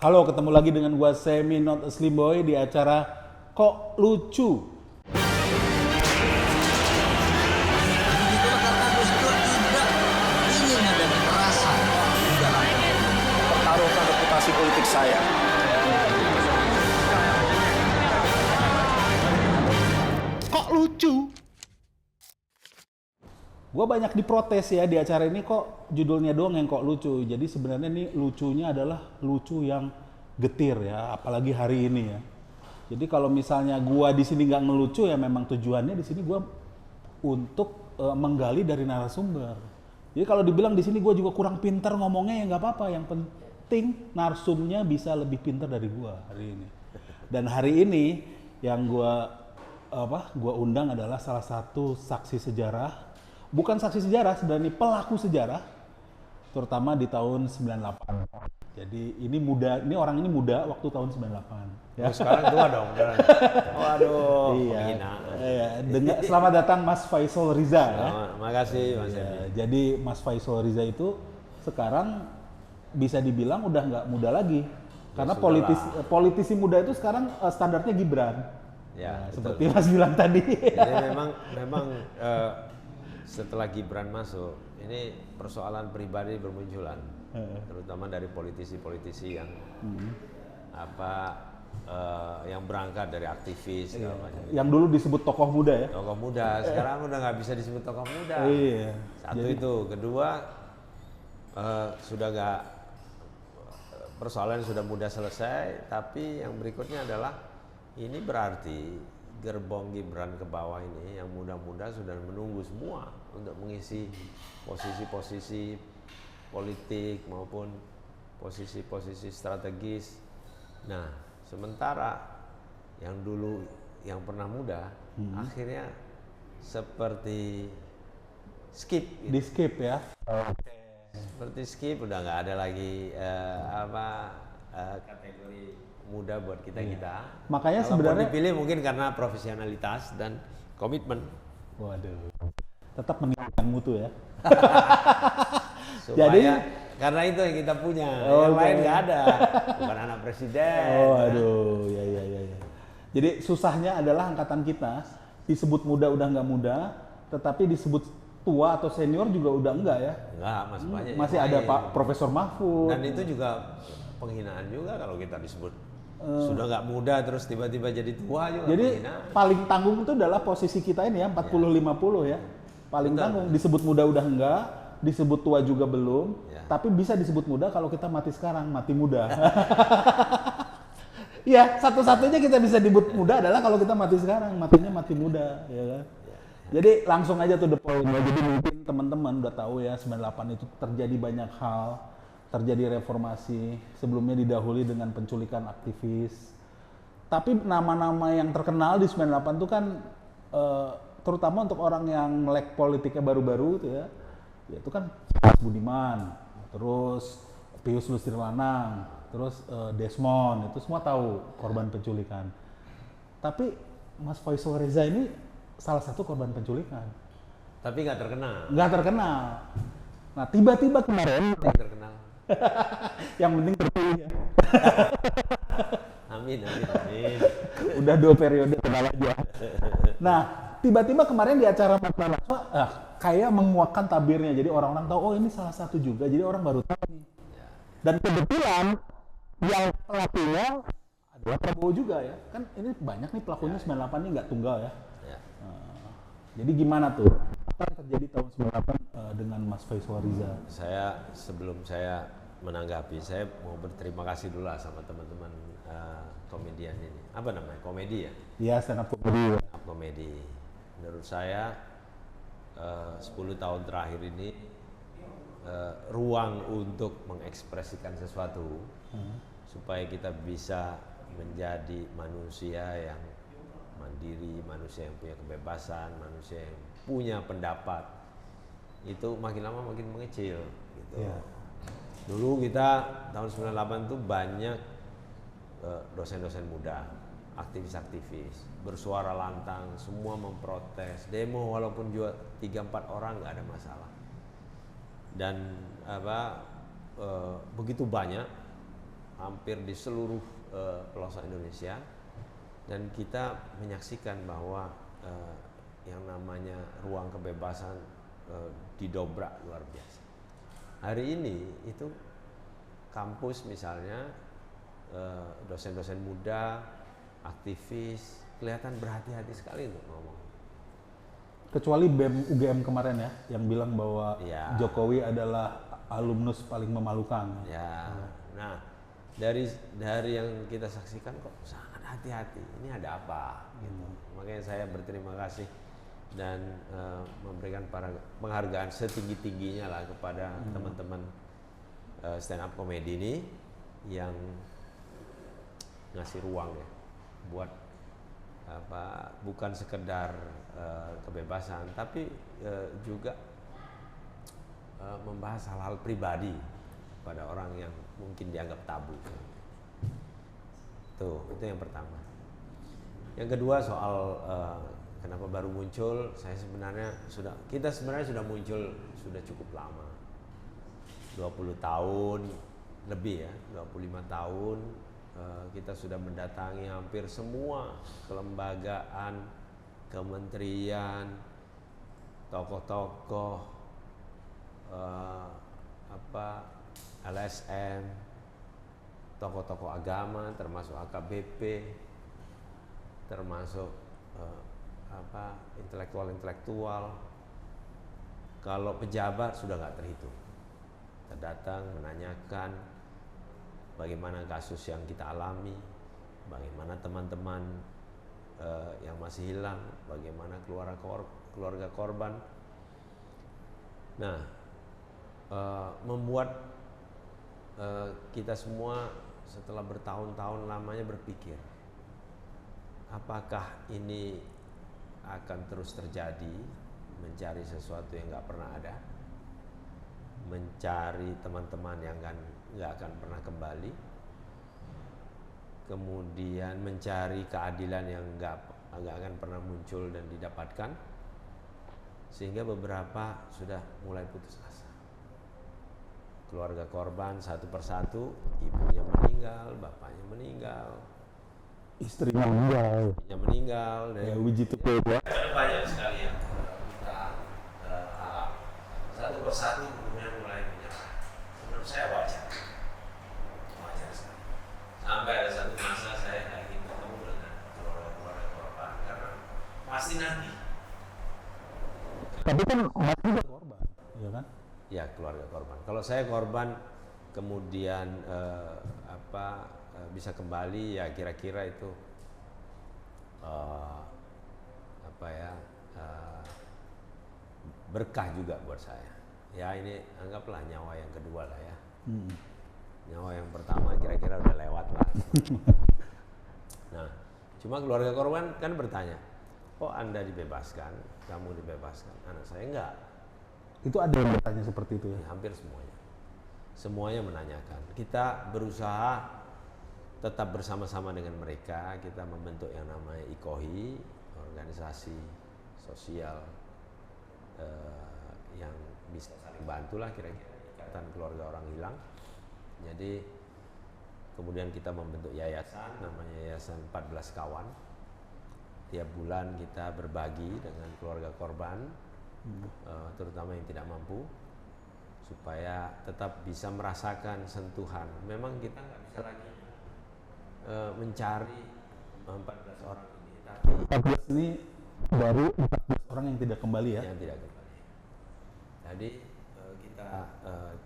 Halo, ketemu lagi dengan gua Semi Not a Slim Boy di acara Kok Lucu. Begitulah karena Gus Dur tidak ingin ada kekerasan di dalam Pertaruhkan reputasi politik saya. Kok lucu? Gua banyak diprotes ya di acara ini, kok judulnya doang yang kok lucu. Jadi sebenarnya nih lucunya adalah lucu yang getir ya, apalagi hari ini ya. Jadi kalau misalnya gua di sini nggak ngelucu ya memang tujuannya di sini gua untuk menggali dari narasumber. Jadi kalau dibilang di sini gua juga kurang pintar ngomongnya ya nggak apa-apa. Yang penting narsumnya bisa lebih pintar dari gua hari ini. Dan hari ini yang gua undang adalah salah satu saksi sejarah. Bukan saksi sejarah, sebenarnya pelaku sejarah, terutama di tahun 98. Jadi ini muda, ini orang ini muda waktu tahun 98. Ya. Oh, sekarang tua dong. Waduh, Iya. menghina. Iya. Selamat datang Mas Faisal Riza. Ya. Makasih Mas Ya, Emi. jadi Mas Faisal Riza itu sekarang bisa dibilang udah nggak muda lagi. Karena politisi muda itu sekarang standarnya Gibran. Ya, betul. Seperti Mas bilang tadi. Jadi memang setelah Gibran masuk, ini persoalan pribadi bermunculan, terutama dari politisi-politisi yang yang berangkat dari aktivis segala macam. Yang dulu disebut tokoh muda ya. Tokoh muda, sekarang udah nggak bisa disebut tokoh muda. Iya. Satu itu, kedua sudah nggak persoalan sudah mudah selesai, tapi yang berikutnya adalah ini berarti gerbong Gibran ke bawah ini yang muda-muda sudah menunggu semua untuk mengisi posisi-posisi politik maupun posisi-posisi strategis. Nah, sementara yang dulu yang pernah muda akhirnya seperti skip gitu. Di skip ya. Seperti skip udah nggak ada lagi kategori muda buat kita. Makanya Kalau sebenarnya dipilih mungkin karena profesionalitas dan komitmen. waduh. Tetap meningkatkan mutu ya. Supaya Jadi karena itu yang kita punya, Oh, yang lain oke. nggak ada. Bukan anak presiden. oh aduh, ya. Jadi susahnya adalah angkatan kita disebut muda udah nggak muda, tetapi disebut tua atau senior juga udah enggak ya. Enggak, masih banyak. Masih yang ada lain. Pak Profesor Mahfud. Dan itu juga penghinaan juga kalau kita disebut sudah nggak muda terus tiba-tiba jadi tua juga Jadi penghinaan. paling tanggung itu adalah posisi kita ini ya 40-50 ya. Paling tanggung disebut muda udah enggak, disebut tua juga belum, Ya. tapi bisa disebut muda kalau kita mati sekarang, mati muda. Iya, satu-satunya kita bisa disebut muda adalah kalau kita mati sekarang, matinya mati muda, ya kan? Jadi langsung aja tuh the point. Jadi mungkin teman-teman udah tahu ya 98 itu terjadi banyak hal, terjadi reformasi, sebelumnya didahului dengan penculikan aktivis. Tapi nama-nama yang terkenal di 98 itu kan terutama untuk orang yang melek politiknya baru-baru itu ya itu kan Mas Budiman, terus Pius Lustirlanang, terus Desmond, itu semua tahu korban penculikan. Tapi Mas Faisal Reza ini salah satu korban penculikan. Tapi nggak terkenal. Nggak terkenal. Nah tiba-tiba kemarin, Yang terkenal. yang penting terpilih ya. Amin. Udah 2 periode kenal aja. Nah, tiba-tiba kemarin di acara Mata Naswa, kayak menguakkan tabirnya. Jadi orang-orang tahu, oh ini salah satu juga. Jadi orang baru tahu nih. Dan kebetulan yang pelakunya adalah Prabowo juga ya. Kan ini banyak nih pelakunya 98 ini nggak tunggal ya. Ya. Jadi gimana tuh? Apa yang terjadi tahun 98 dengan Mas Faisal Riza? Sebelum saya menanggapi, saya mau berterima kasih dulu lah sama teman-teman komedian ini. Apa namanya? Komedi ya? Iya, stand up comedy. Stand up komedi. Menurut saya 10 tahun terakhir ini ruang untuk mengekspresikan sesuatu supaya kita bisa menjadi manusia yang mandiri, manusia yang punya kebebasan, manusia yang punya pendapat, itu makin lama makin mengecil gitu. Ya. Dulu kita tahun 98 itu banyak dosen-dosen muda, aktivis-aktivis, bersuara lantang, semua memprotes, demo walaupun juga 3-4 orang nggak ada masalah. Dan begitu banyak hampir di seluruh pelosok Indonesia, dan kita menyaksikan bahwa yang namanya ruang kebebasan didobrak luar biasa. Hari ini itu kampus misalnya, dosen-dosen muda, aktivis kelihatan berhati-hati sekali untuk ngomong. Kecuali BEM UGM kemarin ya, yang bilang bahwa Ya. Jokowi adalah alumnus paling memalukan. Ya, nah dari yang kita saksikan kok sangat hati-hati. Ini ada apa? Gitu. Makanya saya berterima kasih dan memberikan penghargaan setinggi-tingginya lah kepada teman-teman stand up comedy ini yang ngasih ruang ya buat bukan sekedar kebebasan, tapi juga membahas hal-hal pribadi pada orang yang mungkin dianggap tabu. Itu yang pertama. Yang kedua soal kenapa baru muncul, kita sebenarnya sudah muncul sudah cukup lama. 20 tahun lebih ya, 25 tahun kita sudah mendatangi hampir semua kelembagaan, kementerian, tokoh-tokoh, LSM, tokoh-tokoh agama, termasuk AKBP, termasuk intelektual-intelektual. Kalau pejabat sudah nggak terhitung. Kita datang menanyakan bagaimana kasus yang kita alami, bagaimana teman-teman yang masih hilang, bagaimana keluarga korban. Nah, membuat kita semua setelah bertahun-tahun lamanya berpikir, apakah ini akan terus terjadi, mencari sesuatu yang nggak pernah ada, mencari teman-teman yang nggak akan pernah kembali, kemudian mencari keadilan yang nggak akan pernah muncul dan didapatkan, sehingga beberapa sudah mulai putus asa. Keluarga korban satu persatu, ibunya meninggal, bapaknya meninggal, Istrinya meninggal. dan Ya, Wiji Tupe ya. banyak sekali yang kita alami. Satu persatu kemudian mulai menyerah. Menurut saya wajar sekali. Sampai ada satu masa saya nggak ingin ketemu dengan keluarga korban karena pasti nanti. Tapi kan Mas juga korban, ya kan? Ya, keluarga korban. Kalau saya korban kemudian bisa kembali, ya kira-kira itu berkah juga buat saya. Ya, ini anggaplah nyawa yang kedua lah ya. Nyawa yang pertama kira-kira udah lewat lah. Nah, cuma keluarga korban kan bertanya, oh Anda dibebaskan, kamu dibebaskan, anak saya enggak. Itu ada yang bertanya seperti itu ya? Hampir semuanya menanyakan. Kita berusaha tetap bersama-sama dengan mereka. Kita membentuk yang namanya IKOHI, organisasi sosial yang bisa saling bantulah, kira-kira Ikatan Keluarga Orang Hilang. Jadi kemudian kita membentuk yayasan, namanya Yayasan 14 Kawan. Tiap bulan kita berbagi dengan keluarga korban, terutama yang tidak mampu, supaya tetap bisa merasakan sentuhan. Memang kita nggak bisa lagi mencari 14 orang ini, tapi 14 ini baru 14 orang yang tidak kembali ya? yang tidak kembali. Jadi kita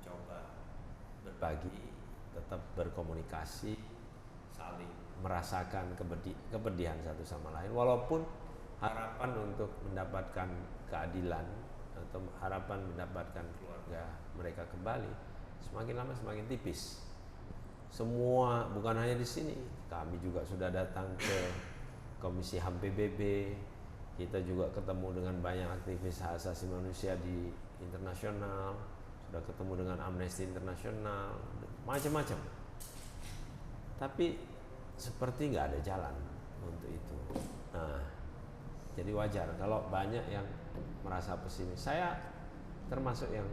coba berbagi, tetap berkomunikasi, saling merasakan kepedihan satu sama lain, walaupun harapan untuk mendapatkan keadilan atau harapan mendapatkan keluarga mereka kembali semakin lama semakin tipis. Semua, bukan hanya di sini, kami juga sudah datang ke Komisi HAM PBB, kita juga ketemu dengan banyak aktivis hak asasi manusia di internasional, sudah ketemu dengan Amnesty Internasional, macam-macam. Tapi seperti nggak ada jalan untuk itu. Nah, jadi wajar kalau banyak yang merasa pesimis. Saya termasuk yang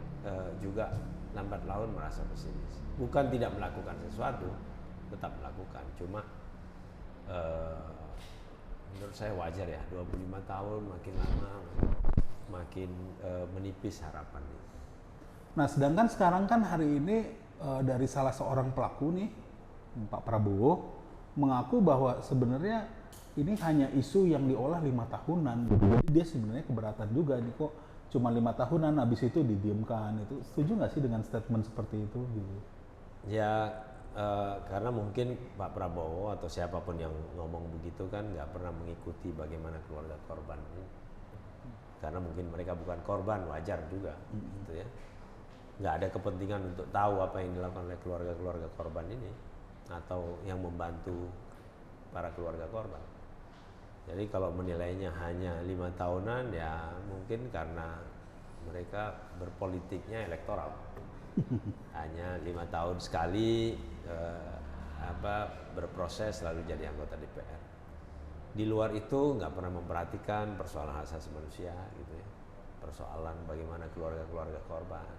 juga lambat laun merasa pesimis. Bukan tidak melakukan sesuatu, tetap melakukan. Cuma menurut saya wajar ya, 25 tahun makin lama makin menipis harapannya. Nah, sedangkan sekarang kan hari ini dari salah seorang pelaku nih, Pak Prabowo, mengaku bahwa sebenarnya ini hanya isu yang diolah 5 tahunan. Jadi dia sebenarnya keberatan juga nih, kok cuma 5 tahunan, habis itu didiamkan. Itu setuju nggak sih dengan statement seperti itu? Gitu? Ya karena mungkin Pak Prabowo atau siapapun yang ngomong begitu kan nggak pernah mengikuti bagaimana keluarga korban ini. Karena mungkin mereka bukan korban, wajar juga, gitu ya. Nggak ada kepentingan untuk tahu apa yang dilakukan oleh keluarga-keluarga korban ini atau yang membantu para keluarga korban. Jadi kalau menilainya hanya 5 tahunan ya mungkin karena mereka berpolitiknya elektoral. Hanya 5 tahun sekali berproses lalu jadi anggota DPR. Di luar itu nggak pernah memperhatikan persoalan hak asasi manusia gitu ya. Persoalan bagaimana keluarga-keluarga korban.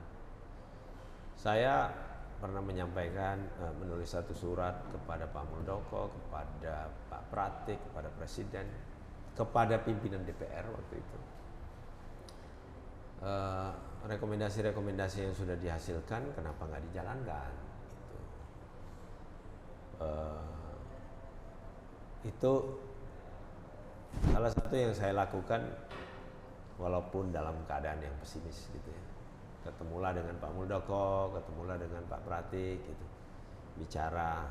Saya pernah menyampaikan, menulis satu surat kepada Pak Muldoko, kepada Pak Pratik, kepada Presiden, kepada pimpinan DPR waktu itu. Rekomendasi-rekomendasi yang sudah dihasilkan, kenapa nggak dijalankan? Gitu. Itu salah satu yang saya lakukan, walaupun dalam keadaan yang pesimis gitu ya. Ketemulah dengan Pak Muldoko, ketemulah dengan Pak Pratik gitu. Bicara,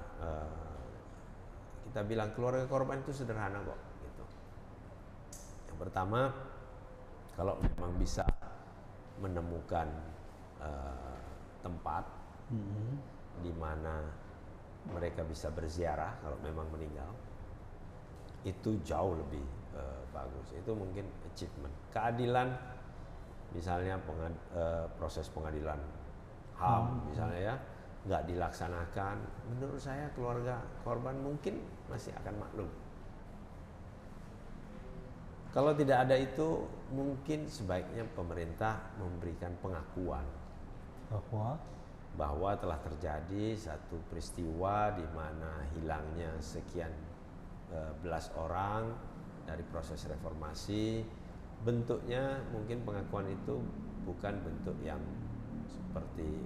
kita bilang keluarga korban itu sederhana kok gitu. Yang pertama, kalau memang bisa menemukan tempat di mana mereka bisa berziarah kalau memang meninggal, itu jauh lebih bagus. Itu mungkin achievement. Keadilan, misalnya proses pengadilan HAM misalnya ya, nggak dilaksanakan, menurut saya keluarga korban mungkin masih akan maklum. Kalau tidak ada itu, mungkin sebaiknya pemerintah memberikan pengakuan bahwa telah terjadi satu peristiwa di mana hilangnya sekian belas orang dari proses reformasi. Bentuknya mungkin pengakuan itu bukan bentuk yang seperti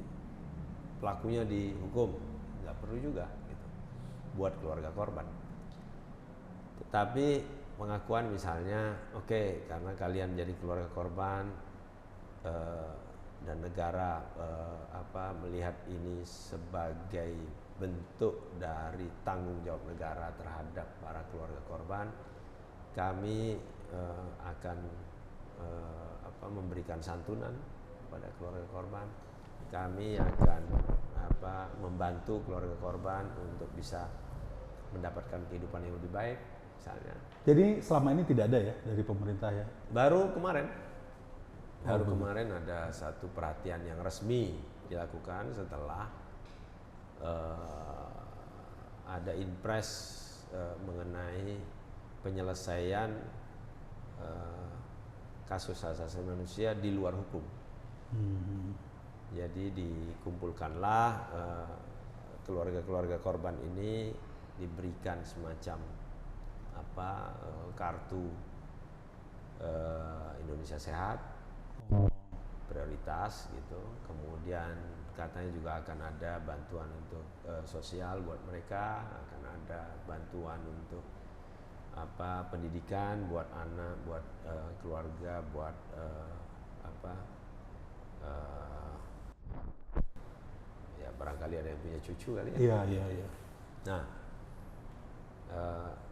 pelakunya dihukum, nggak perlu juga gitu, buat keluarga korban. Tetapi pengakuan misalnya, oke, karena kalian jadi keluarga korban dan negara melihat ini sebagai bentuk dari tanggung jawab negara terhadap para keluarga korban, kami akan memberikan santunan kepada keluarga korban. Kami akan membantu keluarga korban untuk bisa mendapatkan kehidupan yang lebih baik misalnya. Jadi selama ini tidak ada ya dari pemerintah ya? Baru kemarin ada satu perhatian yang resmi dilakukan setelah ada impres mengenai penyelesaian kasus hak asasi manusia di luar hukum. Jadi dikumpulkanlah keluarga-keluarga korban ini, diberikan semacam kartu Indonesia Sehat prioritas gitu. Kemudian katanya juga akan ada bantuan untuk sosial buat mereka, akan ada bantuan untuk pendidikan buat anak, buat keluarga, buat ya barangkali ada yang punya cucu kali ya. Iya. Nah,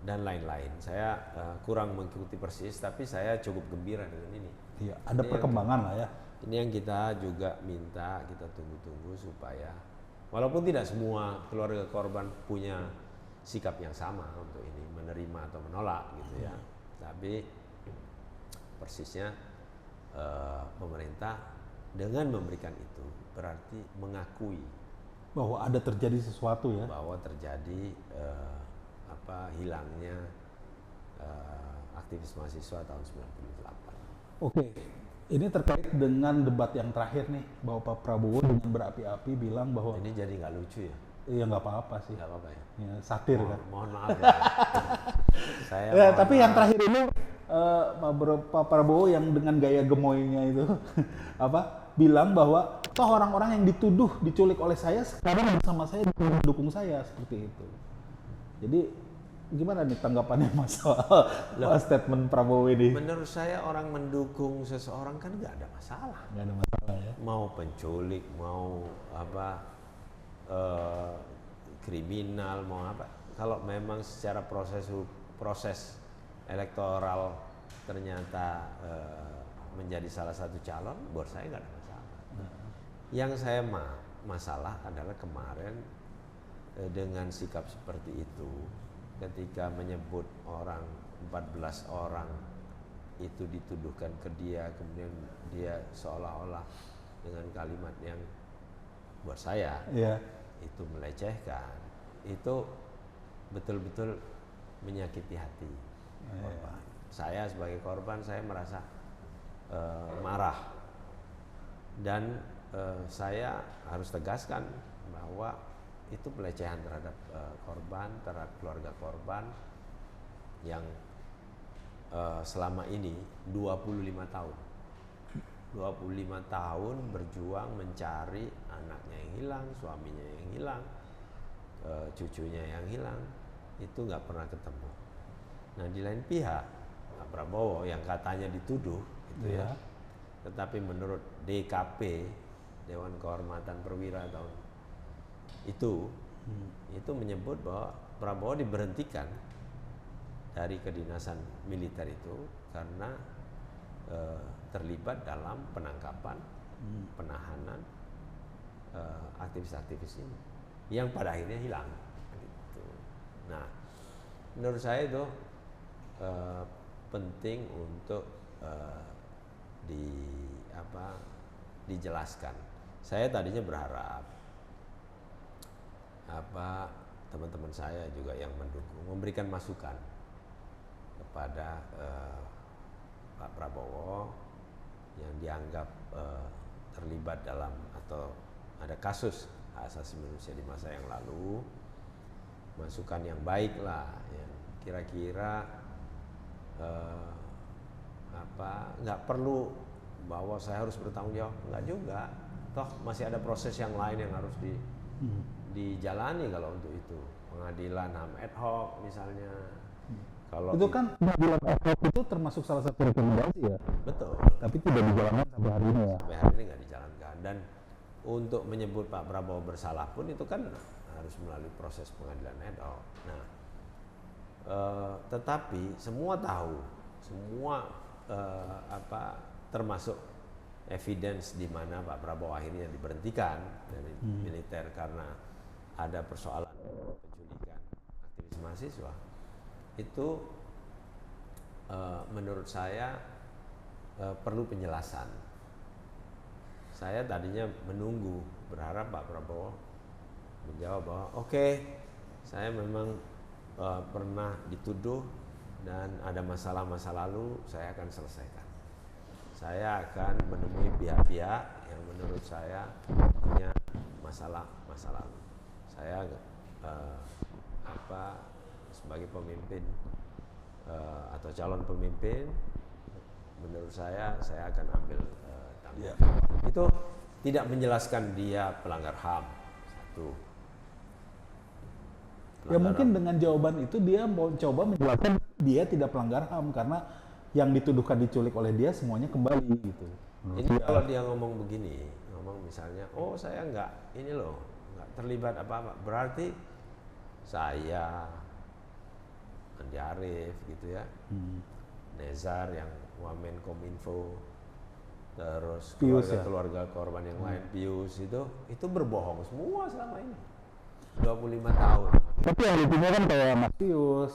dan lain-lain. Saya kurang mengikuti persis, tapi saya cukup gembira dengan ini. Iya, ada perkembangan lah ya. Ini yang kita juga minta, kita tunggu-tunggu supaya walaupun tidak semua keluarga korban punya sikap yang sama untuk ini, menerima atau menolak gitu ya. Tapi persisnya pemerintah dengan memberikan itu berarti mengakui Bahwa ada terjadi sesuatu ya. bahwa terjadi hilangnya aktivis mahasiswa tahun 98. Oke. Ini terkait dengan debat yang terakhir nih, bahwa Pak Prabowo dengan berapi-api bilang bahwa Ini jadi nggak lucu ya? Iya nggak apa-apa sih. Nggak apa-apa ya. Ya, satir kan. Mohon maaf ya. Saya Ya, mohon tapi yang maaf. terakhir ini Pak Prabowo yang dengan gaya gemoynya itu apa bilang bahwa toh orang-orang yang dituduh diculik oleh saya sekarang bersama saya mendukung saya seperti itu. Jadi gimana nih tanggapannya Mas soal statement Prabowo ini? Menurut saya orang mendukung seseorang kan nggak ada masalah. Nggak ada masalah ya. Mau penculik, mau apa kriminal, mau apa. Kalau memang secara proses elektoral ternyata menjadi salah satu calon, buat saya nggak ada masalah. Yang saya masalah adalah kemarin dengan sikap seperti itu, ketika menyebut orang 14 orang itu dituduhkan ke dia, kemudian dia seolah-olah dengan kalimat yang buat saya Iya. itu melecehkan, itu betul-betul menyakiti hati korban. Saya sebagai korban saya merasa marah dan saya harus tegaskan bahwa itu pelecehan terhadap korban, terhadap keluarga korban yang selama ini 25 tahun 25 tahun berjuang mencari anaknya yang hilang, suaminya yang hilang, cucunya yang hilang, itu nggak pernah ketemu. Nah di lain pihak Pak Prabowo yang katanya dituduh gitu ya, tetapi menurut DKP Dewan Kehormatan Perwira tahun itu menyebut bahwa Prabowo diberhentikan dari kedinasan militer itu karena terlibat dalam penangkapan, penahanan aktivis-aktivis ini yang pada akhirnya hilang. Gitu. Nah, menurut saya itu penting untuk dijelaskan. Saya tadinya berharap teman-teman saya juga yang mendukung memberikan masukan kepada Pak Prabowo yang dianggap terlibat dalam atau ada kasus hak asasi manusia di masa yang lalu, masukan yang baik lah, yang kira-kira nggak perlu bahwa saya harus bertanggung jawab, nggak juga, toh masih ada proses yang lain yang harus dijalani kalau untuk itu, pengadilan HAM ad hoc misalnya. Kalau itu kan pengadilan ad hoc itu termasuk salah satu rekomendasi ya. Betul. Tapi tidak dijalankan sampai hari ini ya. Sampai hari ini nggak dijalankan, dan untuk menyebut Pak Prabowo bersalah pun itu kan harus melalui proses pengadilan ad hoc. Nah, tetapi semua tahu, semua termasuk evidence di mana Pak Prabowo akhirnya diberhentikan dari militer karena ada persoalan penculikan aktivis mahasiswa. Itu menurut saya perlu penjelasan. Saya tadinya menunggu, berharap Pak Prabowo menjawab bahwa oke, saya memang pernah dituduh dan ada masalah masa lalu, saya akan selesaikan. Saya akan menemui pihak-pihak yang menurut saya punya masalah masa lalu. Saya sebagai pemimpin atau calon pemimpin, menurut saya akan ambil tanggung jawab. Itu tidak menjelaskan dia pelanggar HAM. Satu. Ya mungkin dengan jawaban itu dia mau coba menjelaskan dia tidak pelanggar HAM karena yang dituduhkan diculik oleh dia semuanya kembali gitu. Ini kalau dia ngomong begini, ngomong misalnya, oh saya nggak terlibat apa-apa, berarti saya Andi Arief gitu ya, Nezar yang Wamen Kominfo, terus Pius, keluarga korban yang lain, Pius itu berbohong semua selama ini 25 tahun. Tapi yang lucunya kan kayak Mas Pius,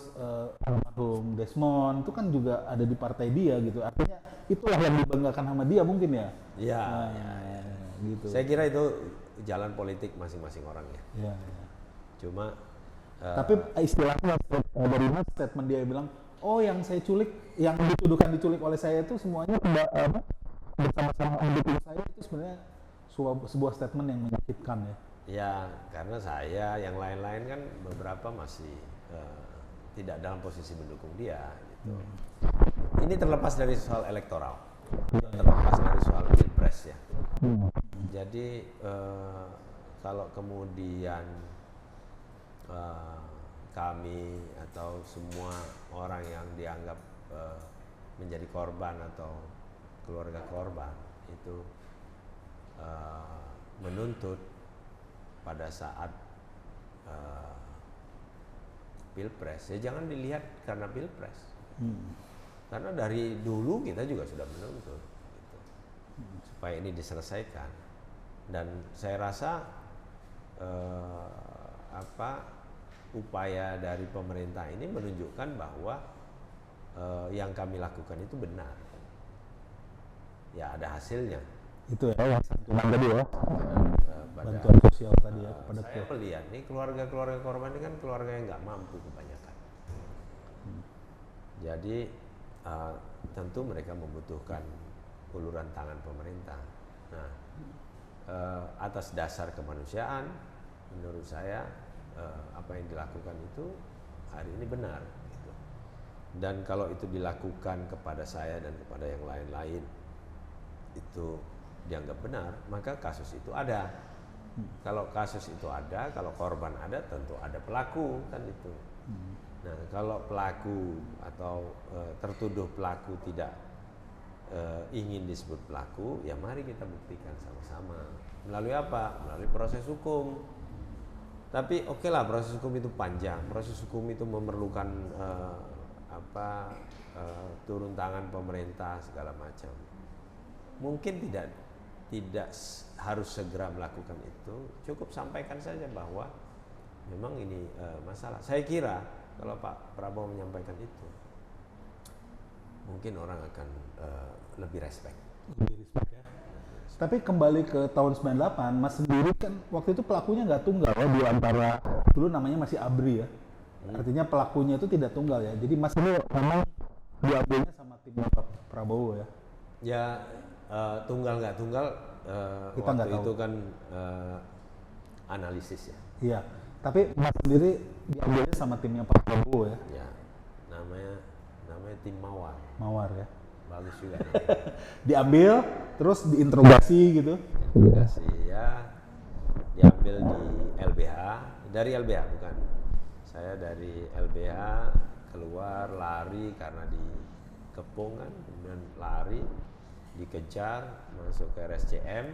almarhum Desmond itu kan juga ada di partai dia gitu. Artinya itulah yang dibanggakan sama dia mungkin ya. Iya, gitu. Saya kira itu jalan politik masing-masing orang ya. Iya. Cuma tapi istilahnya dari Mas statement dia bilang, oh yang saya culik, yang dituduhkan diculik oleh saya itu semuanya bersama-sama mendukung saya, itu sebenarnya sebuah statement yang menyakitkan ya. Ya karena saya, yang lain-lain kan beberapa masih tidak dalam posisi mendukung dia gitu. Ini terlepas dari soal elektoral, terlepas dari soal pilpres ya. Jadi kalau kemudian kami atau semua orang yang dianggap menjadi korban atau keluarga korban itu menuntut pada saat pilpres, ya jangan dilihat karena pilpres, karena dari dulu kita juga sudah menuntut gitu, supaya ini diselesaikan. Dan saya rasa upaya dari pemerintah ini menunjukkan bahwa yang kami lakukan itu benar, ya ada hasilnya. Itu ya yang santunan tadi ya, Pada, bantuan sosial tadi ya kepada saya melihat nih keluarga-keluarga korban ini kan keluarga yang nggak mampu kebanyakan. Jadi tentu mereka membutuhkan uluran tangan pemerintah. Nah, atas dasar kemanusiaan, menurut saya apa yang dilakukan itu hari ini benar. Gitu. Dan kalau itu dilakukan kepada saya dan kepada yang lain-lain itu dianggap benar, maka kasus itu ada. Kalau kasus itu ada, kalau korban ada, tentu ada pelaku kan itu. Nah, kalau pelaku atau tertuduh pelaku tidak ingin disebut pelaku, ya mari kita buktikan sama-sama. Melalui apa? Melalui proses hukum. Tapi oke lah, proses hukum itu panjang. Proses hukum itu memerlukan turun tangan pemerintah segala macam. Mungkin tidak harus segera melakukan itu, cukup sampaikan saja bahwa memang ini masalah. Saya kira kalau Pak Prabowo menyampaikan itu, mungkin orang akan lebih respect. ya. Tapi kembali ke tahun 98, Mas sendiri kan waktu itu pelakunya nggak tunggal ya, di antara dulu namanya masih ABRI ya. Artinya pelakunya itu tidak tunggal ya. Jadi Mas ini memang diambilnya sama tim Pak Prabowo ya. Ya tunggal nggak tunggal Kita waktu nggak tahu. itu kan analisis ya. Iya. Tapi Mas sendiri diambilnya sama timnya Pak Prabowo ya. Ya namanya tim Mawar. Mawar ya. Bagus juga. Diambil terus diinterogasi gitu. Interogasi ya, diambil di LBH, dari LBH bukan. Saya dari LBH keluar lari karena dikepung kan, kemudian lari, dikejar, masuk ke RSCM.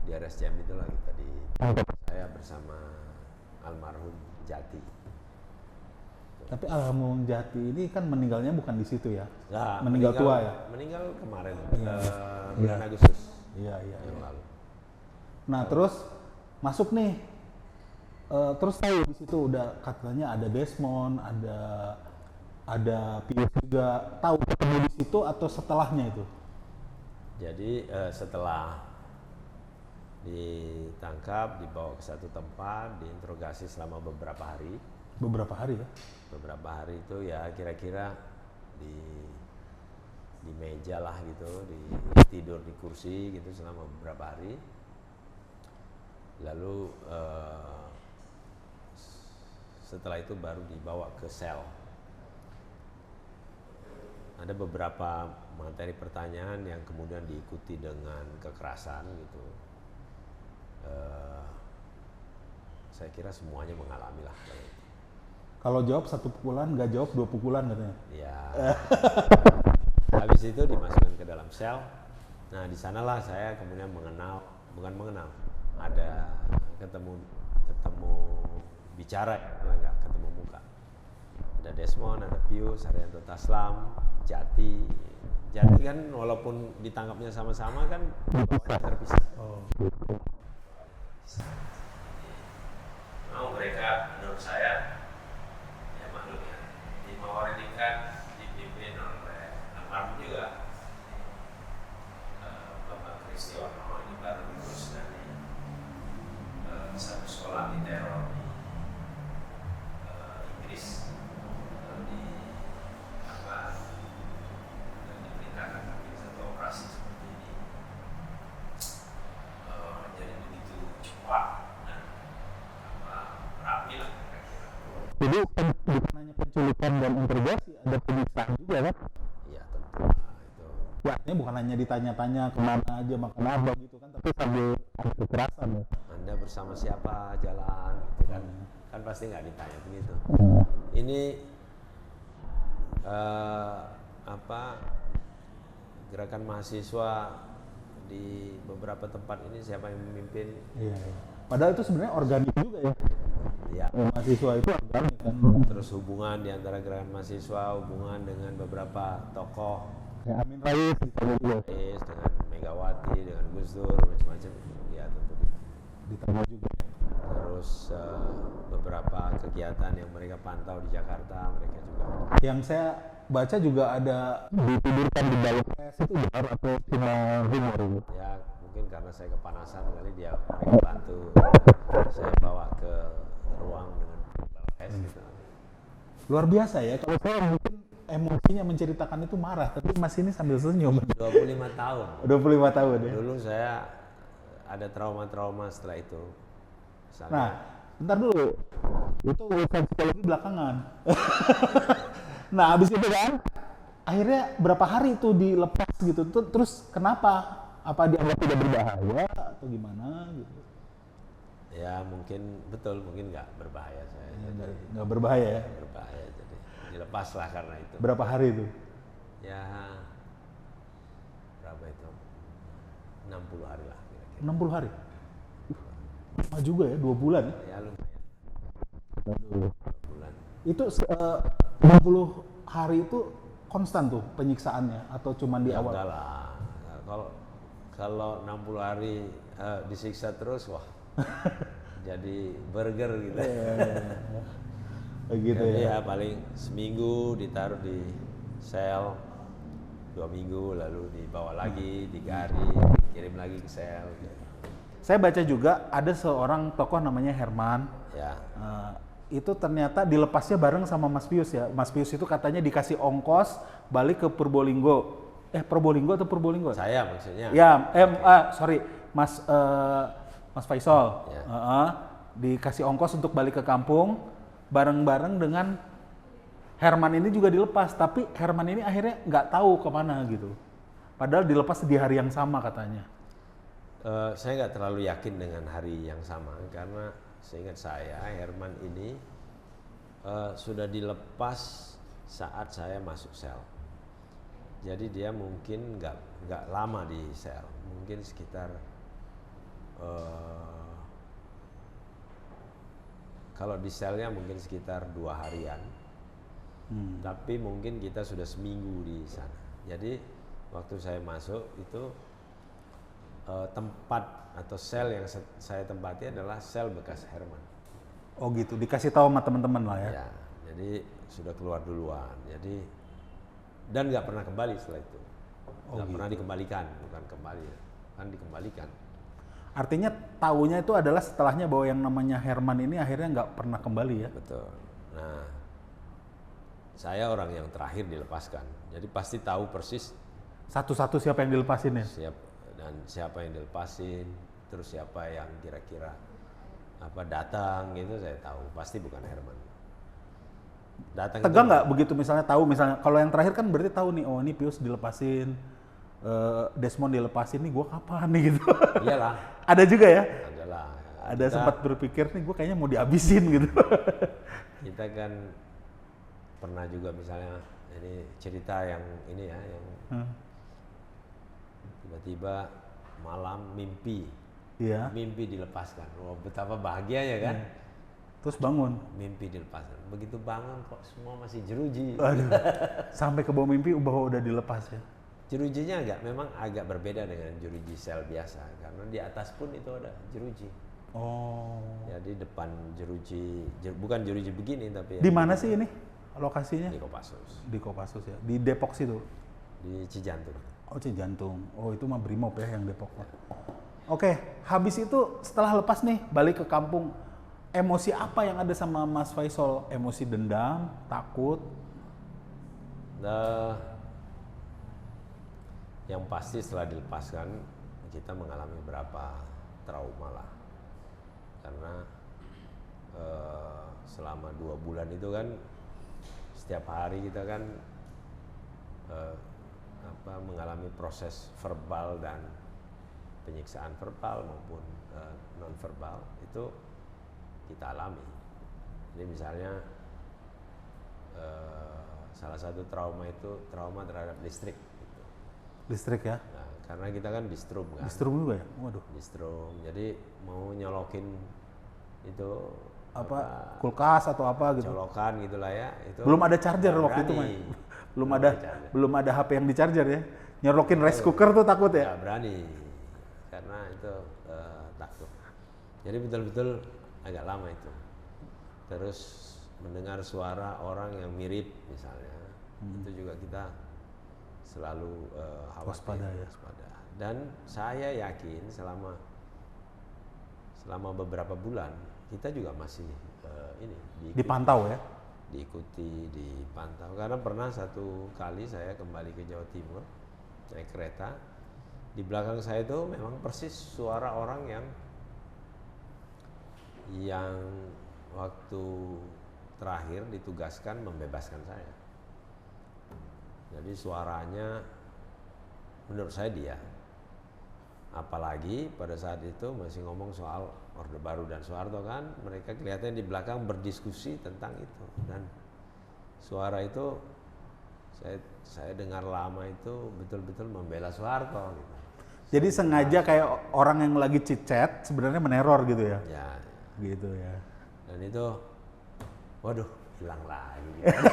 Di RSCM itulah kita saya bersama almarhum Jati. Tapi almarhum Jati ini kan meninggalnya bukan di situ ya. Nah, meninggal tua ya. Meninggal kemarin Iya. bulan Agustus Iya. yang lalu. Nah, terus masuk nih. Terus tahu di situ udah katanya ada Desmond, ada Pius juga. Tahu ketemu di situ atau setelahnya itu? Jadi setelah ditangkap, dibawa ke satu tempat, diinterogasi selama beberapa hari. Beberapa hari ya. Beberapa hari itu ya kira-kira di meja lah gitu, tidur di kursi gitu selama beberapa hari. Lalu setelah itu baru dibawa ke sel. Ada beberapa materi pertanyaan yang kemudian diikuti dengan kekerasan gitu. Saya kira semuanya mengalami lah. Kalau jawab 1 pukulan, nggak jawab 2 pukulan katanya. Ya. Habis itu dimasukkan ke dalam sel. Nah, di sanalah saya kemudian bukan mengenal, ada ketemu bicara, enggak ketemu muka. Ada Desmond, ada Pius, Haryanto Taslam, Jati kan walaupun ditangkapnya sama-sama kan terpisah. Oh. Mau mereka menurut saya ya maklum ya, di Mawar ini kan dipimpin oleh almarhum juga Bapak Kristiono, ini baru lulus dari satu sekolah di teror di Inggris, lalu diperintahkan ambil satu operasi seperti ini. Jadi begitu Jadi bukan hanya penculikan dan interogasi, ada penyiksaan juga kan? Iya tentu lah, itu. Ya, artinya bukan hanya ditanya-tanya kemana aja makan apa gitu kan, tapi sambil ada kekerasan ya. Anda bersama siapa jalan gitu kan, kan pasti nggak ditanya begitu. Ini gerakan mahasiswa di beberapa tempat ini siapa yang memimpin? Iya, iya. Padahal itu sebenarnya organik juga ya. Ya. Mahasiswa itu organik kan. Terus hubungan di antara gerakan mahasiswa, hubungan dengan beberapa tokoh, Ya, Amin Rais ditanya juga. dengan Megawati, dengan Gus Dur, macam-macam, ya tentu. Ditanya juga. Terus beberapa kegiatan yang mereka pantau di Jakarta, mereka juga. Yang saya baca juga ada ditidurkan di dalam es, itu benar atau cuma rumor itu? Ya mungkin karena saya kepanasan kali mereka bantu saya bawa ke ruang dengan es gitu. Luar biasa ya, kalau saya mungkin emosinya menceritakan itu marah, tapi Mas ini sambil senyum. 25 tahun. 25 tahun ya. Dulu saya ada trauma-trauma setelah itu. Misalnya, Nah, bentar dulu. Itu urusan psikologi belakangan. Nah, habis itu kan, akhirnya berapa hari itu dilepas gitu. Terus kenapa? Apa dianggap tidak berbahaya atau gimana gitu? ya mungkin betul, mungkin nggak berbahaya saya. Nggak berbahaya ya? Nggak berbahaya, jadi dilepas lah karena itu. Berapa hari itu? Ya berapa itu? 60 hari lah kira-kira. 60 hari? Lama juga ya, 2 bulan ya? Ya lumayan. Aduh. 2 bulan. Itu 60 hari itu konstan tuh penyiksaannya atau cuma di awal? Enggak lah. Kalau 60 hari disiksa terus, wah jadi burger gitu. Begitu Jadi ya. ya paling seminggu ditaruh di sel, 2 minggu lalu dibawa lagi 3 hari, kirim lagi ke sel. Saya baca juga ada seorang tokoh namanya Herman. Ya. Itu ternyata dilepasnya bareng sama Mas Pius ya. Mas Pius itu katanya dikasih ongkos balik ke Purbolinggo. Probolinggo atau Purbolinggo? Saya maksudnya. Ya, sorry, Mas Faisal. Ya. Dikasih ongkos untuk balik ke kampung bareng-bareng dengan Herman ini juga dilepas, tapi Herman ini akhirnya nggak tahu kemana gitu. Padahal dilepas di hari yang sama katanya. Saya nggak terlalu yakin dengan hari yang sama karena seingat saya Herman ini sudah dilepas saat saya masuk sel. Jadi dia mungkin nggak lama di sel, mungkin sekitar kalau di selnya mungkin sekitar 2 harian. Tapi mungkin kita sudah seminggu di sana. Jadi waktu saya masuk itu tempat atau sel yang saya tempati adalah sel bekas Herman. Oh gitu, dikasih tahu sama teman-teman lah ya. Ya, jadi sudah keluar duluan. Jadi dan nggak pernah kembali setelah itu. Nggak pernah dikembalikan, bukan kembali, kan dikembalikan. Artinya taunya itu adalah setelahnya bahwa yang namanya Herman ini akhirnya nggak pernah kembali ya. Betul. Nah, saya orang yang terakhir dilepaskan. Jadi pasti tahu persis Satu-satu siapa yang dilepasin ya? siapa yang dilepasin, terus siapa yang kira-kira datang gitu saya tahu. Pasti bukan Herman. Datang Tegang nggak begitu misalnya tahu, misalnya kalau yang terakhir kan berarti tahu nih, oh ini Pius dilepasin, Desmond dilepasin nih, gue kapan nih gitu. Iyalah. Ada juga ya? Adalah. Ada sempat berpikir nih gue kayaknya mau dihabisin gitu. Kita kan pernah juga misalnya ini cerita yang ini ya, yang tiba-tiba malam mimpi, mimpi dilepaskan. Wah, betapa bahagianya kan? Terus bangun. Mimpi dilepaskan. Begitu bangun kok semua masih jeruji. Aduh. Sampai ke bawah mimpi udah dilepas ya. Jerujinya memang agak berbeda dengan jeruji sel biasa karena di atas pun itu ada jeruji. Oh. Jadi depan jeruji, bukan jeruji begini tapi. Di mana sih ini lokasinya? Di Kopassus. Di Kopassus ya. Di Depok situ. Di Cijantung. Oh Cijantung. Oh itu mah Brimob ya yang Depok. Oke, habis itu setelah lepas nih balik ke kampung. Emosi apa yang ada sama Mas Faisal? Emosi dendam, takut? Yang pasti setelah dilepaskan kita mengalami beberapa trauma lah. Karena selama 2 bulan itu kan setiap hari kita kan mengalami proses verbal dan penyiksaan verbal maupun non verbal itu kita alami. Jadi misalnya salah satu trauma itu trauma terhadap listrik. Gitu. Listrik ya? Nah, karena kita kan distrum kan. Distrum juga ya? Waduh. Distrum. Jadi mau nyolokin itu kulkas atau apa gitu. colokan gitulah ya. Itu Belum ada charger nggak waktu itu, berani. Mas. Belum ada HP yang di charger ya. Nyorokin rice cooker tuh takut ya? Nggak berani karena itu takut. Jadi betul-betul agak lama itu. Terus mendengar suara orang yang mirip misalnya, itu juga kita selalu Waspada ya. waspada. Dan saya yakin selama beberapa bulan kita juga masih Dipantau ya? diikuti, dipantau. Karena pernah satu kali saya kembali ke Jawa Timur naik kereta, di belakang saya itu memang persis suara orang yang waktu terakhir ditugaskan membebaskan saya. Jadi suaranya menurut saya dia. Apalagi pada saat itu masih ngomong soal Orde Baru dan Soeharto kan, mereka kelihatannya di belakang berdiskusi tentang itu, dan suara itu saya dengar lama itu betul-betul membela Soeharto gitu. Jadi sengaja kayak orang yang lagi chit-chat sebenarnya meneror gitu ya? Ya, Gitu ya. dan itu waduh hilang lagi gitu.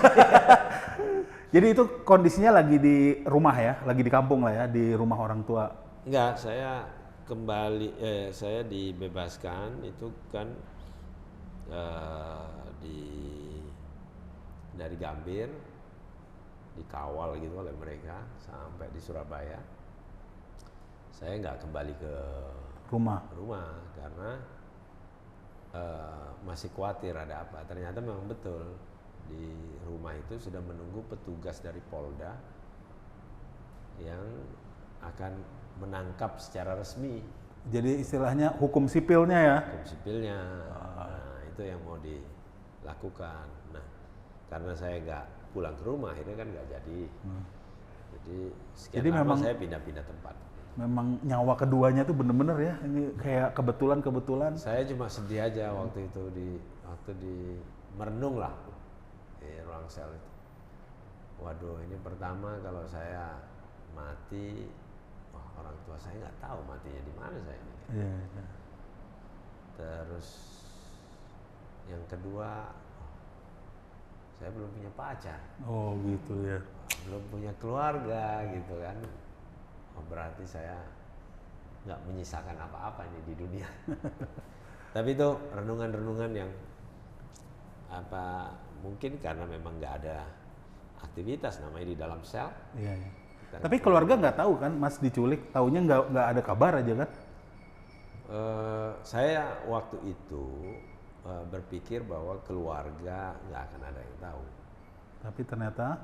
Jadi itu kondisinya lagi di rumah ya? Lagi di kampung lah ya? Di rumah orang tua? Enggak, saya kembali, saya dibebaskan itu kan dari Gambir, dikawal gitu oleh mereka sampai di Surabaya. Saya nggak kembali ke Rumah? karena masih khawatir ada apa. Ternyata memang betul di rumah itu sudah menunggu petugas dari Polda yang akan menangkap secara resmi. Jadi istilahnya hukum sipilnya ya? Hukum sipilnya. Nah, itu yang mau dilakukan. Nah, karena saya nggak pulang ke rumah, akhirnya kan nggak jadi. Jadi sekian Jadi lama memang saya pindah-pindah tempat. Memang nyawa keduanya tuh bener-bener ya? Ini kayak kebetulan. Saya cuma sedih aja waktu itu merenung lah di ruang sel itu. Waduh, ini pertama kalau saya mati, orang tua saya nggak tahu matinya di mana saya ini. Iya. Terus yang kedua, saya belum punya pacar, Oh gitu ya. belum punya keluarga gitu kan. Oh, berarti saya nggak menyisakan apa-apa ini di dunia. Tapi itu renungan-renungan yang mungkin karena memang nggak ada aktivitas namanya di dalam sel. Iya. Tapi keluarga nggak tahu kan Mas diculik? Taunya nggak ada kabar aja kan? Saya waktu itu berpikir bahwa keluarga nggak akan ada yang tahu. Tapi ternyata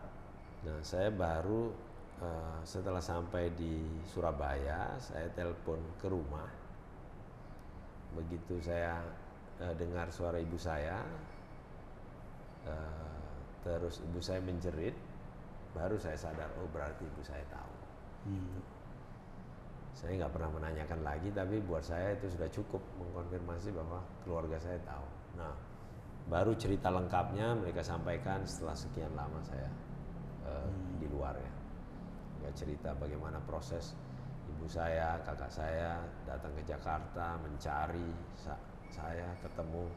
Nah, saya baru setelah sampai di Surabaya, saya telepon ke rumah. Begitu saya dengar suara ibu saya, terus ibu saya menjerit, baru saya sadar, oh berarti ibu saya tahu. Saya nggak pernah menanyakan lagi, tapi buat saya itu sudah cukup mengkonfirmasi bahwa keluarga saya tahu. Nah, baru cerita lengkapnya mereka sampaikan setelah sekian lama saya di luar ya. Mereka cerita bagaimana proses ibu saya, kakak saya datang ke Jakarta mencari saya, ketemu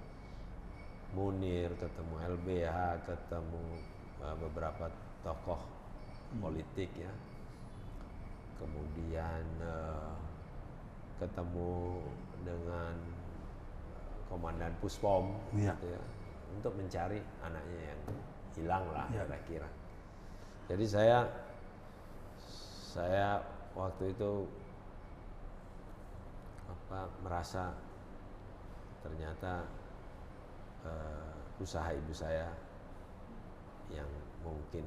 Munir, ketemu LBH, ketemu beberapa tokoh politik ya. Kemudian ketemu dengan Komandan Puspom gitu ya, untuk mencari anaknya yang hilang lah kira-kira. Jadi saya waktu itu merasa ternyata usaha ibu saya yang mungkin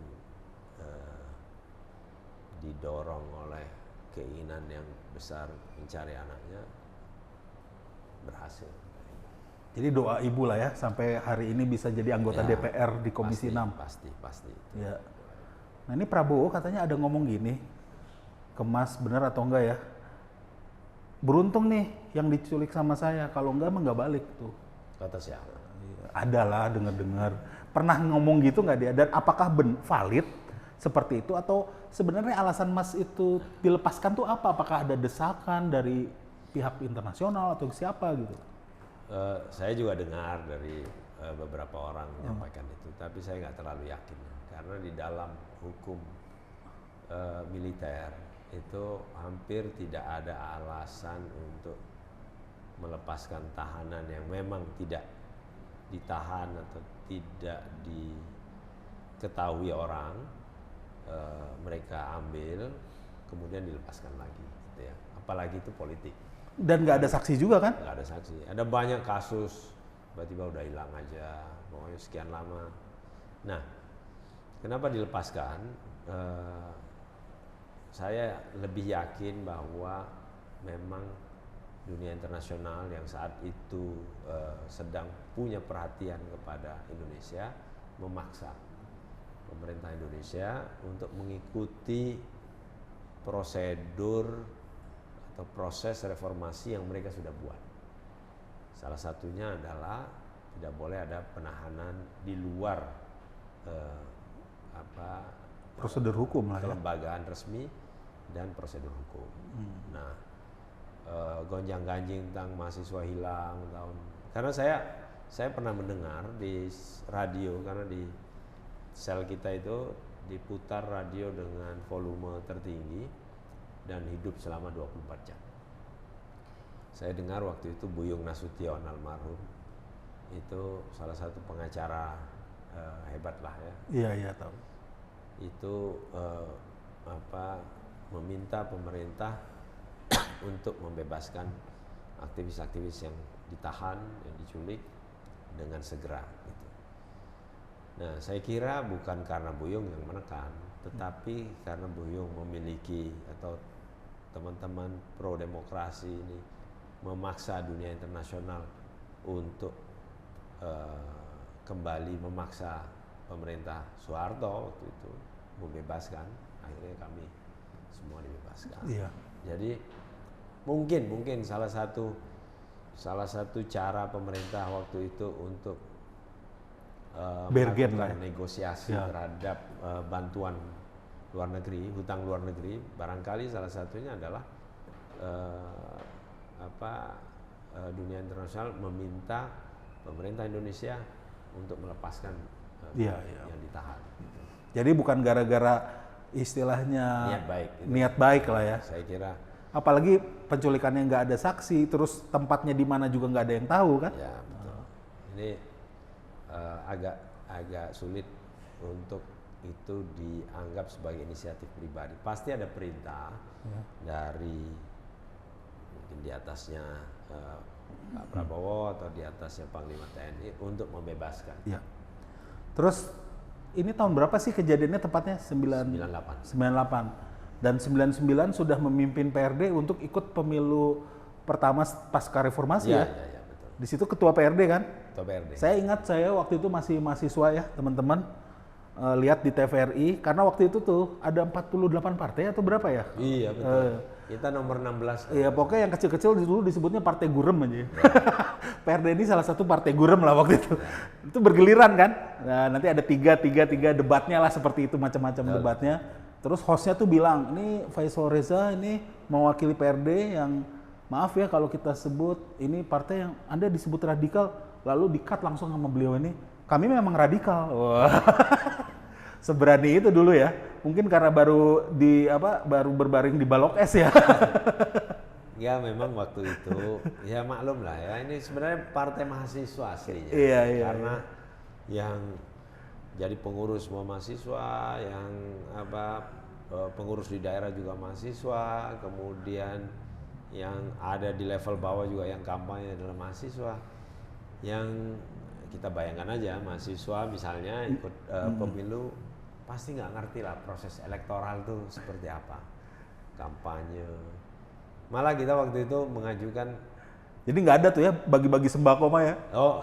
didorong oleh keinginan yang besar mencari anaknya berhasil. Jadi doa ibu lah ya sampai hari ini bisa jadi anggota Ya, DPR di Komisi 6. Pasti. Ya. Nah ini Prabowo katanya ada ngomong gini, ke Mas bener atau enggak ya? Beruntung nih yang diculik sama saya, kalau enggak mah nggak balik tuh. Kata siapa? Ada lah dengar-dengar. Pernah ngomong gitu nggak dia? Dan apakah valid seperti itu atau sebenarnya alasan Mas itu dilepaskan tuh apa? Apakah ada desakan dari pihak internasional atau siapa gitu? Saya juga dengar dari beberapa orang menyampaikan itu, tapi saya nggak terlalu yakin karena di dalam hukum militer itu hampir tidak ada alasan untuk melepaskan tahanan yang memang tidak ditahan atau tidak diketahui orang, mereka ambil kemudian dilepaskan lagi, gitu ya. Apalagi itu politik. Dan nggak ada saksi juga kan? Nggak ada saksi. Ada banyak kasus tiba-tiba udah hilang aja, pokoknya sekian lama. Nah, kenapa dilepaskan? Saya lebih yakin bahwa memang dunia internasional yang saat itu sedang punya perhatian kepada Indonesia memaksa pemerintah Indonesia untuk mengikuti prosedur atau proses reformasi yang mereka sudah buat. Salah satunya adalah tidak boleh ada penahanan di luar Prosedur hukum lah ya. kelembagaan resmi dan prosedur hukum. Nah, gonjang-ganjing tentang mahasiswa hilang karena saya pernah mendengar di radio, karena di sel kita itu diputar radio dengan volume tertinggi dan hidup selama 24 jam. Saya dengar waktu itu Buyung Nasution almarhum itu salah satu pengacara hebat lah ya. Iya tahu. Itu meminta pemerintah untuk membebaskan aktivis-aktivis yang ditahan, yang diculik dengan segera. Gitu. Nah, saya kira bukan karena Buyung yang menekan, tetapi karena Buyung memiliki atau teman-teman pro demokrasi ini memaksa dunia internasional untuk kembali memaksa pemerintah Soeharto waktu itu membebaskan, akhirnya kami semua dibebaskan. Iya. Jadi mungkin salah satu cara pemerintah waktu itu untuk Bergen melakukan lah ya. negosiasi Ya. terhadap bantuan luar negeri, hutang luar negeri, barangkali salah satunya adalah dunia internasional meminta pemerintah Indonesia untuk melepaskan yang ditahan. Gitu. Jadi bukan gara-gara istilahnya niat baik lah ya. Saya kira. Apalagi penculikannya nggak ada saksi, terus tempatnya di mana juga nggak ada yang tahu kan? Ya betul. Ini agak sulit untuk itu dianggap sebagai inisiatif pribadi. Pasti ada perintah dari mungkin di atasnya Pak Prabowo atau di atasnya Panglima TNI untuk membebaskan. Iya. Terus ini tahun berapa sih kejadiannya tepatnya? 98. 98. Dan 99 sudah memimpin PRD untuk ikut pemilu pertama pasca reformasi ya? Iya, betul. Di situ ketua PRD kan? Ketua PRD. Saya ingat saya waktu itu masih mahasiswa ya teman-teman. Lihat di TVRI, karena waktu itu tuh ada 48 partai atau berapa ya? Iya betul. Kita nomor 16. Iya pokoknya yang kecil-kecil dulu disebutnya partai gurem aja. PRD ini salah satu partai gurem lah waktu itu. Itu bergiliran kan? Nah, nanti ada tiga debatnya lah seperti itu, macam-macam debatnya. Terus hostnya tuh bilang, ini Faisal Reza ini mewakili PRD yang maaf ya kalau kita sebut ini partai yang Anda disebut radikal, lalu di-cut langsung sama beliau ini. Kami memang radikal. Wah. Seberani itu dulu ya. Mungkin karena baru berbaring di balok es ya. Ya memang waktu itu ya maklum lah ya, ini sebenarnya partai mahasiswa aslinya. Iya. Karena yang jadi pengurus semua mahasiswa, yang pengurus di daerah juga mahasiswa, kemudian yang ada di level bawah juga yang kampanye adalah mahasiswa. Yang kita bayangkan aja mahasiswa misalnya ikut pemilu pasti nggak ngerti lah proses elektoral tuh seperti apa, kampanye. Malah kita waktu itu mengajukan Jadi nggak ada tuh ya bagi-bagi sembako mah ya? Oh,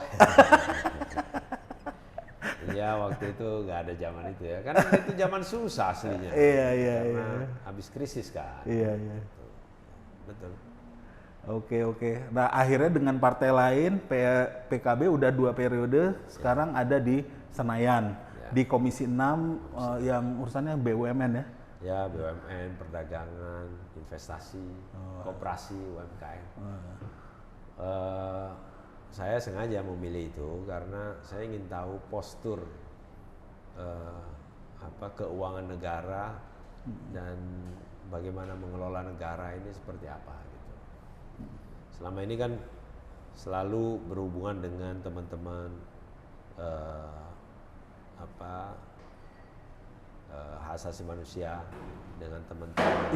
iya waktu itu nggak ada zaman itu ya, karena itu zaman susah aslinya. Iya, Karena habis krisis kan. Iya, iya. Betul. Oke. Nah akhirnya dengan partai lain, PKB udah 2 periode, sekarang ada di Senayan, di Komisi 6 yang urusannya BUMN ya? Ya, BUMN, perdagangan, investasi, koperasi, UMKM. Saya sengaja memilih itu karena saya ingin tahu postur keuangan negara dan bagaimana mengelola negara ini seperti apa gitu. Selama ini kan selalu berhubungan dengan teman-teman hak asasi manusia, dengan teman-teman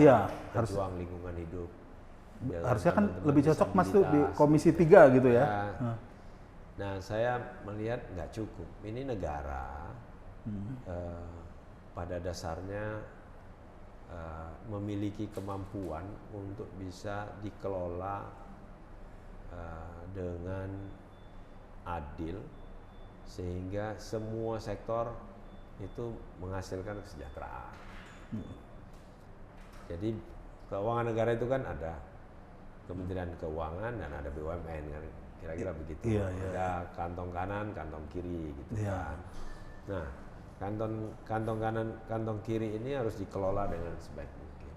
pejuang lingkungan hidup. Harusnya kan lebih cocok Mas tuh di disabilitas. Komisi 3 gitu ya? Nah, saya melihat nggak cukup. Ini negara pada dasarnya memiliki kemampuan untuk bisa dikelola dengan adil sehingga semua sektor itu menghasilkan kesejahteraan. Jadi keuangan negara itu kan ada Kementerian Keuangan dan ada BUMN kan, kira-kira begitu. Ada kantong kanan, kantong kiri gitu kan. Nah, kantong kanan, kantong kiri ini harus dikelola dengan sebaik mungkin.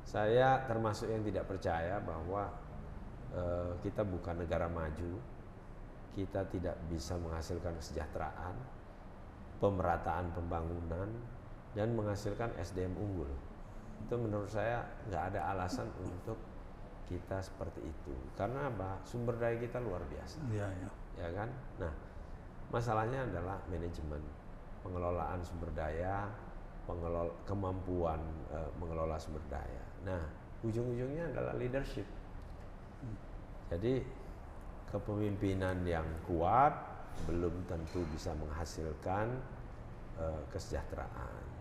Saya termasuk yang tidak percaya bahwa kita bukan negara maju, kita tidak bisa menghasilkan kesejahteraan, pemerataan pembangunan, dan menghasilkan SDM unggul. Itu menurut saya nggak ada alasan untuk kita seperti itu. Karena apa? Sumber daya kita luar biasa. Ya kan? Nah, masalahnya adalah manajemen, pengelolaan sumber daya, kemampuan mengelola sumber daya. Nah, ujung-ujungnya adalah leadership. Jadi kepemimpinan yang kuat belum tentu bisa menghasilkan kesejahteraan.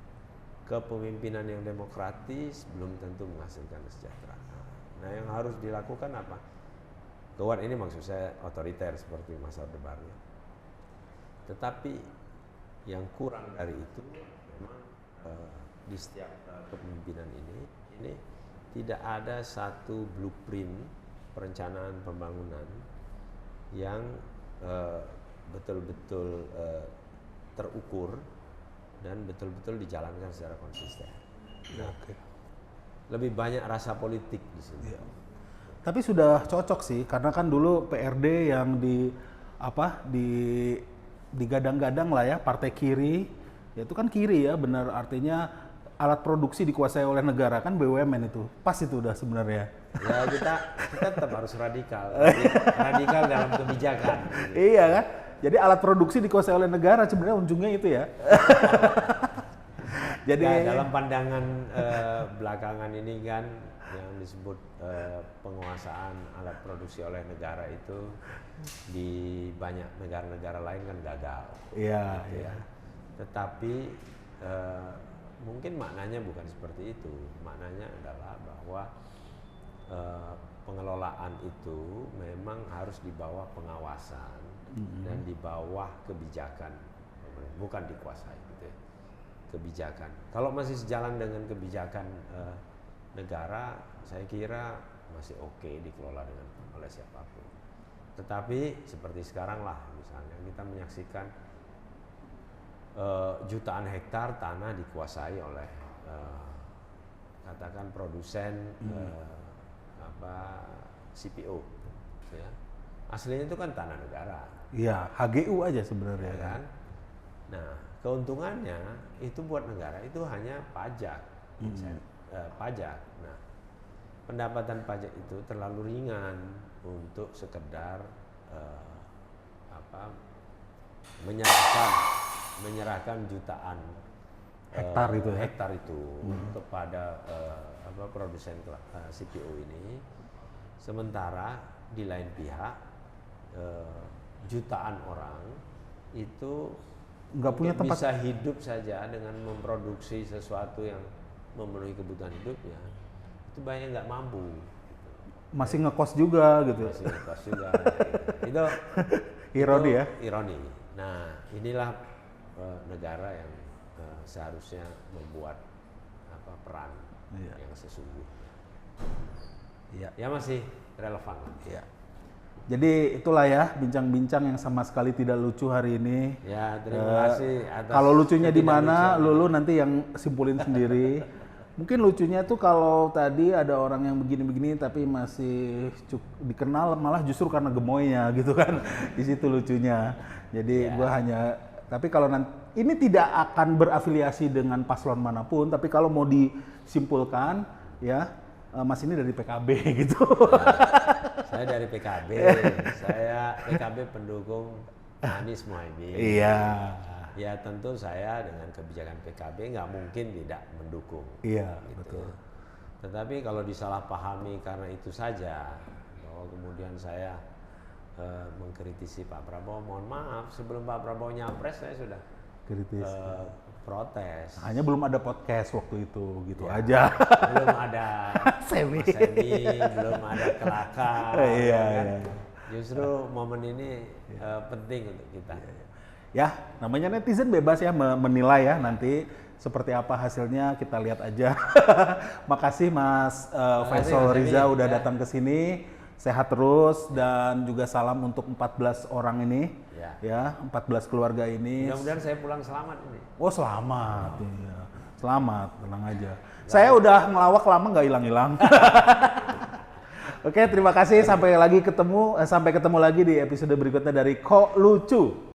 Kepemimpinan yang demokratis belum tentu menghasilkan kesejahteraan. Nah, yang harus dilakukan apa? Kuat ini maksud saya otoriter seperti masa Orde Baru. Tetapi yang kurang dari itu memang di setiap kepemimpinan ini tidak ada satu blueprint perencanaan pembangunan yang betul-betul terukur dan betul-betul dijalankan secara konsisten. Nah, lebih banyak rasa politik di sini. Tapi sudah cocok sih, karena kan dulu PRD yang digadang-gadang lah ya, partai kiri, ya itu kan kiri ya, benar artinya alat produksi dikuasai oleh negara kan BUMN itu, pas itu udah sebenarnya. Ya kita tetap harus radikal, radikal dalam kebijakan. Iya kan, jadi alat produksi dikuasai oleh negara sebenarnya ujungnya itu ya. Jadi dalam pandangan belakangan ini kan yang disebut penguasaan alat produksi oleh negara itu di banyak negara-negara lain kan gagal. Iya, gitu ya. Tetapi mungkin maknanya bukan seperti itu. Maknanya adalah bahwa pengelolaan itu memang harus di bawah pengawasan dan di bawah kebijakan, bukan dikuasai gitu ya. Kebijakan. Kalau masih sejalan dengan kebijakan negara, saya kira masih oke dikelola oleh siapapun. Tetapi seperti sekarang lah, misalnya kita menyaksikan jutaan hektar tanah dikuasai oleh katakan produsen CPO, ya. Aslinya itu kan tanah negara. Iya, HGU aja sebenarnya Ya kan. Nah, keuntungannya itu buat negara itu hanya pajak, pajak. Nah, pendapatan pajak itu terlalu ringan untuk sekedar menyerahkan jutaan hektar itu kepada produsen CPO ini. Sementara di lain pihak jutaan orang itu nggak punya tempat, bisa hidup saja dengan memproduksi sesuatu yang memenuhi kebutuhan hidupnya, itu banyak nggak mampu gitu. masih ngekos juga gitu. Masih ngekos juga. Itu Ironi ya. Ironi. Nah, inilah negara yang seharusnya membuat peran yang sesungguhnya. Iya. Ya masih relevan. Iya. Jadi itulah ya bincang-bincang yang sama sekali tidak lucu hari ini. Ya, terima kasih atas. Kalau lucunya di mana, ketidaklucuan. Lulu nanti yang simpulin sendiri. Mungkin lucunya tuh kalau tadi ada orang yang begini-begini tapi masih dikenal malah justru karena gemoynya gitu kan. Di situ lucunya. Jadi gua hanya tapi kalau nanti ini tidak akan berafiliasi dengan paslon manapun, tapi kalau mau disimpulkan ya Mas ini dari PKB gitu. Saya dari PKB. Saya PKB pendukung Anies Mohaimin. Iya. Ya tentu saya dengan kebijakan PKB nggak mungkin tidak mendukung. Iya, gitu. betul. Tetapi kalau disalahpahami karena itu saja, bahwa kemudian saya mengkritisi Pak Prabowo, mohon maaf sebelum Pak Prabowo nyapres saya sudah Kritis. protes. Hanya belum ada podcast waktu itu gitu Ya, aja. Belum ada Semi. Mas Semi, belum ada Kelakar. Iya, kan? iya. Justru momen ini penting untuk kita. Ya, namanya netizen bebas ya menilai ya nanti seperti apa hasilnya kita lihat aja. Makasih Mas Faisal Mas Riza Emi, udah ya. datang ke sini. Sehat terus dan juga salam untuk 14 orang ini. Ya, 14 keluarga ini. Mudah-mudahan saya pulang selamat ini. Oh, selamat. Iya. Selamat, tenang aja. Saya udah ngelawak lama nggak hilang-hilang. Oke, terima kasih. Sampai ketemu lagi di episode berikutnya dari Kok Lucu.